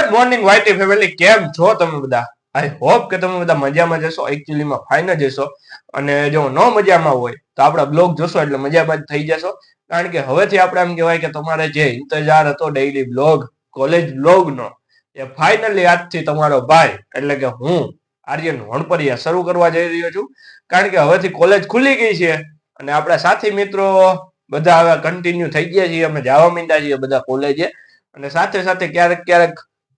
Good morning YT family, કેમ છો તમે બધા? આઈ હોપ કે તમે બધા મજામાં જશો. એકચ્યુઅલીમાં ફાઇન જ જશો. અને જો ન મજામાં હોય તો આપણા બ્લોગ જોશો એટલે મજામાં જ થઈ જશો. કારણ કે હવેથી આપણે એમ કહેવાય કે તમારે જે ઇંતજાર હતો ડેઈલી બ્લોગ, કોલેજ બ્લોગનો, એ ફાઇનલી આજથી તમારો ભાઈ એટલે કે હું આર્યન વણપરિયા શરૂ કરવા જઈ રહ્યો છું. કારણ કે હવેથી કોલેજ ખુલી ગઈ છે અને આપણા સાથી મિત્રો બધા હવે કન્ટિન્યુ થઈ ગયા છીએ. અમે જવા માંડ્યા છીએ બધા કોલેજે. અને સાથે સાથે ક્યારેક ક્યારેક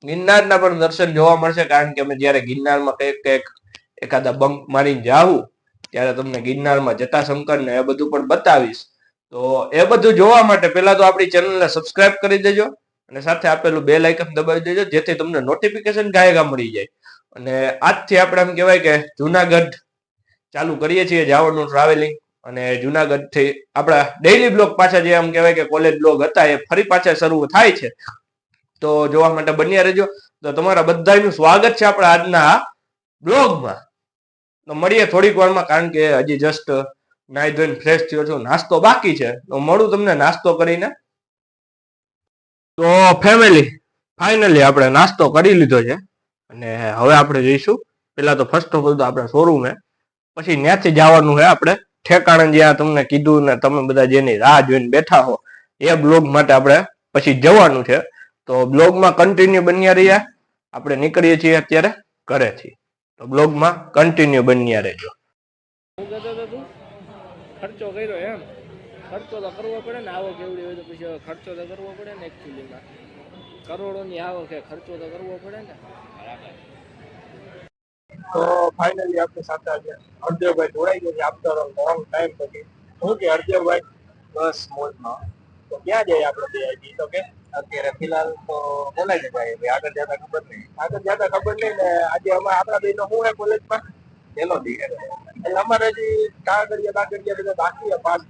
ગિરનારના પણ દર્શન જોવા મળશે. કારણ કે અમે જયારે ગિરનારમાં કંઈક એકાદા બંક મારીને જાવું ત્યારે તમને ગિરનારમાં જટાશંકર ને એ બધું પણ બતાવીશ. તો એ બધું જોવા માટે પહેલા તો આપણી ચેનલને સબસ્ક્રાઇબ કરી દેજો અને સાથે આપેલું બેલ આઇકન દબાવી દેજો, જેથી તમને નોટિફિકેશન ગાયગા મળી જાય. અને આજથી આપણે એમ કહેવાય કે જુનાગઢ ચાલુ કરીએ છીએ જવાનું ટ્રાવેલિંગ. અને જુનાગઢ થી આપણા ડેઈલી બ્લોગ પાછા જે એમ કહેવાય કે કોલેજ બ્લોગ હતા એ ફરી પાછા શરૂ થાય છે. તો જોવા માટે બન્યા રહેજો. તો તમારા બધાનું સ્વાગત છે આપણા આજના બ્લોગમાં. તો મળીએ થોડીક વારમાં, કારણ કે હજી જસ્ટ નાઈ ધોઈને ફ્રેશ થયો છું. નાસ્તો બાકી છે તો મળું તમને નાસ્તો કરીને. તો ફેમિલી ફાઇનલી આપણે નાસ્તો કરી લીધો છે અને હવે આપણે જઈશું પેલા તો ફર્સ્ટ ઓફ ઓલ તો આપણે શોરૂમે, પછી ત્યાંથી જવાનું છે આપણે ઠેકાણે જ્યાં તમને કીધું ને તમે બધા જેની રાહ જોઈને બેઠા હો એ બ્લોગ માટે આપણે પછી જવાનું છે. તો બ્લોગમાં કન્ટિન્યુ બન્યા રહ્યા. આપણે નીકળીએ છીએ અત્યારે ઘરેથી. તો બ્લોગમાં કન્ટિન્યુ બન્યા રહેજો. ખર્ચો કર્યો એમ ખર્ચો તો કરવો પડે ને. આવક એવડી હોય તો પછી ખર્ચો તો કરવો પડે ને. એકચ્યુઅલીમાં કરોડોની આવક છે, ખર્ચો તો કરવો પડે ને. તો ફાઇનલી આપણી સાથે આજે હરદેવભાઈ જોડાઈ ગયા છે આફ્ટર અ લોંગ ટાઈમ પછી. શું કે હરદેવભાઈ? બસ મોજમાં. તો ક્યાં જઈએ આપણે બે આવી? તો કે અત્યારે ફિલહાલ તો બોલાય છે ભાઈ, આગળ જતા ખબર નહીં. આગળ જતા ખબર નહીં ને. આજે અમે આપણા બે નો શું હે કોલેજમાં પેલો દી એટલે અમારે હજી કાગળિયા બધા બાકી પાસ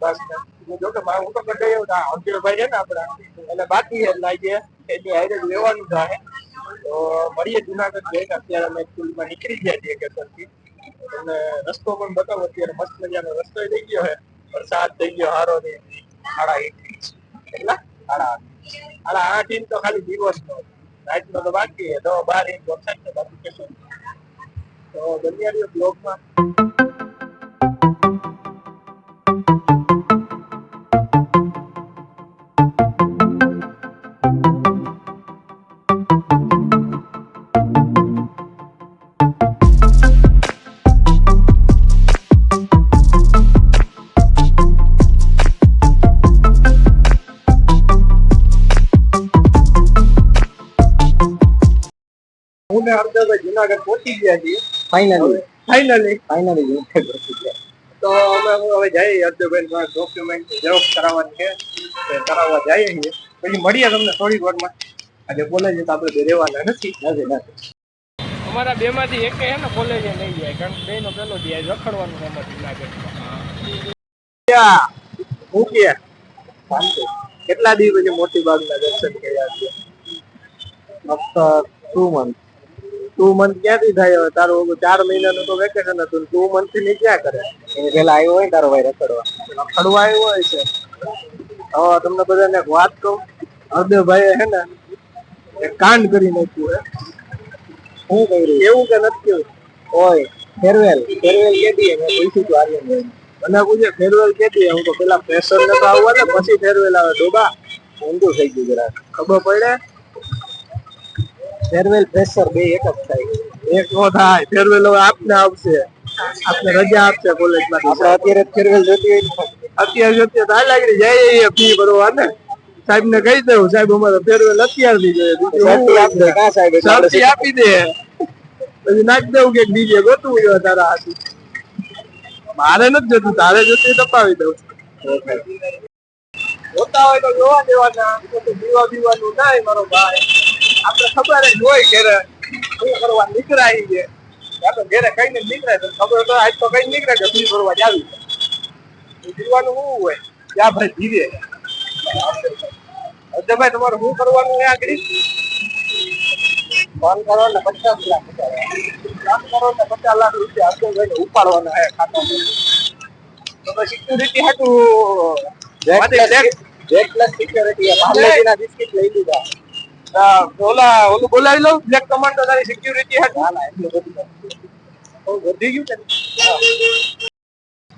જો કે હું તો કઢાઈ આવ્યો હરદેવભાઈ છે ને આપડા એટલે બાકી એટલે આજે એની હારે લેવાનું થાય. તો મળીએ જુનાગઢ જઈને. અત્યારે અમે સ્કૂલમાં નીકળી ગયા છીએ કેસરથી. અને રસ્તો પણ બતાવો. અત્યારે મસ્ત મજાનો રસ્તો થઈ ગયો છે. વરસાદ થઈ ગયો સારો ને. 8:30 કેટલા 8:30 તો ખાલી દિવસનો, રાતનો તો બાકી છે. તો 12 ઇંચ વરસાદ છે બાકી કેશું. તો દરિયાળી બ્લોગમાં હરદેવભાઈ જુનાગઢ પહોંચી ગયા છીએ ફાઇનલી પહોંચી ગયા. તો અમે હવે જઈએ હરદેવભાઈ ડોક્યુમેન્ટ ઝેરોક્સ કરાવવાની છે, કરાવવા જઈએ છીએ. પછી મળીએ તમને થોડીક વારમાં. આજે કોલેજ તો આપણે બે રહેવાના નથી. અમારા બે માંથી એક છે ને કોલેજે નહીં જાય, કારણ કે બે નો પેલો જાય રખડવાનું એમાં જુનાગઢમાં. કેટલા દિવસ પછી મોટી બાગના દર્શન કર્યા છે? After 2 months. 2 month ક્યાંથી થાય? હવે તારું 4 મહિનાનું તો વેકેશન હતું. 2 month થી ક્યાં કરે? એની પેલા આવ્યો હોય તારો ભાઈ રખડવા આવ્યો હોય છે. હવે તમને બધાને એક વાત કહું, હરદેવભાઈ હે ને એક કાંડ કરી નાખ્યું હે. શું કર્યું? એવું કે નથી ઓય ફેરવેલ કેદી મેં પૂછ્યું તું આર્યનભાઈ મને પૂછે ફેરવેલ કેદી? હું તો પેલા ફ્રેશર ને તો આવવા ને પછી ફેરવેલ આવે. ડોબા ઊંધું થઈ ગયું જરા. ખબર પડે? ફેરવેલ ફ્રેશર બે એક જ થાય. એક નો થાય. ફેરવેલ હવે આપને આવશે, આપને રજા આપશે કોલેજ માંથી. આપણે અત્યારે ફેરવેલ જોતી હોય અત્યારે જોતી તો લાગી જાય ફી ભરવા ને. સાહેબ ને કહી દઉં, સાહેબ અમારે ફેરવેલ અત્યારથી જોઈએ. આપી દે પછી નાખી દઉં કે ડીજે ગોતવું જોઈએ તારા હાથું. મારે નથી જતું, તારે જતું તપાવી દઉં. જોતા હોય તો જોવા દેવાના. દીવાનું નહીં મારો ભાઈ. આપણે ખબર જ હોય ઘરે શું કરવા નીકળાય છે. આપણે ઘરે કઈ ને નીકળાય તો ખબર તો આજ તો કઈ નીકળે કે ફી ભરવા જ આવી દીવાનું શું હોય ત્યાં ભાઈ ધીરે. ભાઈ તમારે શું કરવાનું છે આગળ? ફોન કરો ને 50 લાખ 3 કરોડ ને 50 લાખ રૂપિયા હરદેવભાઈને ઉપાડવાના છે ખાતામાં. તો સિક્યુરિટી હાટું જેટ પ્લસ સિક્યુરિટી પાર્લેજીના બિસ્કિટ લઈ લીધા. ઓલું બોલાવી લઉં બ્લેક કમાન્ડો તારી સિક્યુરિટી હતી ના એટલું બધું નથી. બહુ વધી ગયું છે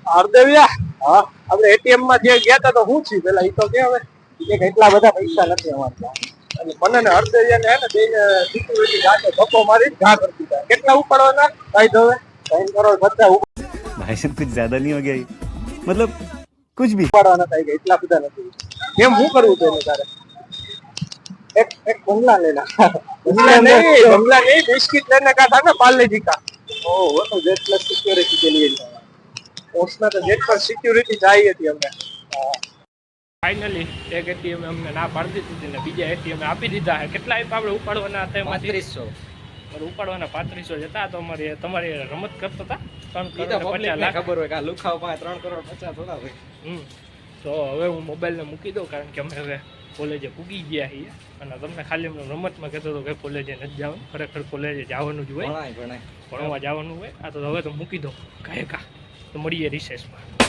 હરદેવિયા હા આપણે એટીએમ માં જે ગયા હતા તો શું છે પેલા ઈ તો કે હવે કે એટલા બધા પૈસા નથી અમારે પાસે. અને મને ને હરદેવિયા ને હે ને બેને સિક્યુરિટી જાતે ધક્કો મારી ઘા કરી દીધા કેટલા ઉપાડવાના ભાઈ હવે 3 કરોડ બધા भाई साहब कुछ ज्यादा नहीं हो गया ये? मतलब कुछ भी ઉપાડવાના થાય કે એટલા બધા નથી. કેમ શું કરવું તો એને તારે એક બંગલા લેના बंगला नहीं बिस्किट लेने का था ना पार्ले जी का ओ वो तो जेट प्लस सिक्योरिटी के लिए था। उसमें तो जेट पर सिक्योरिटी चाहिए थी हमें ફાઇનલી એક એટીએમ અમને ના પાડી દીધી હતી ને બીજા એટીએમ આપી દીધા છે કેટલા આપ્યા આપણે ઉપાડવાના હતા એમાંથી 3500 ઉપાડવાના 3500 જતા તો તમારી રમત કરતા હતા 3 કરોડ 50 લાખ ખબર હોય કે આ લુખાવ પાસે 3 કરોડ 50 થોડા હોય. તો હવે હું મોબાઈલને મૂકી દઉં કારણ કે અમે હવે કોલેજે પૂગી ગયા છીએ અને તમને ખાલી અમને રમતમાં કહેતો હતો કે કોલેજે નથી જવાનું ખરેખર કોલેજે જવાનું જ હોય ભણાય ભણવા જવાનું હોય આ તો હવે તો મૂકી દો કાંઈ તો મળીએ રિસેસમાં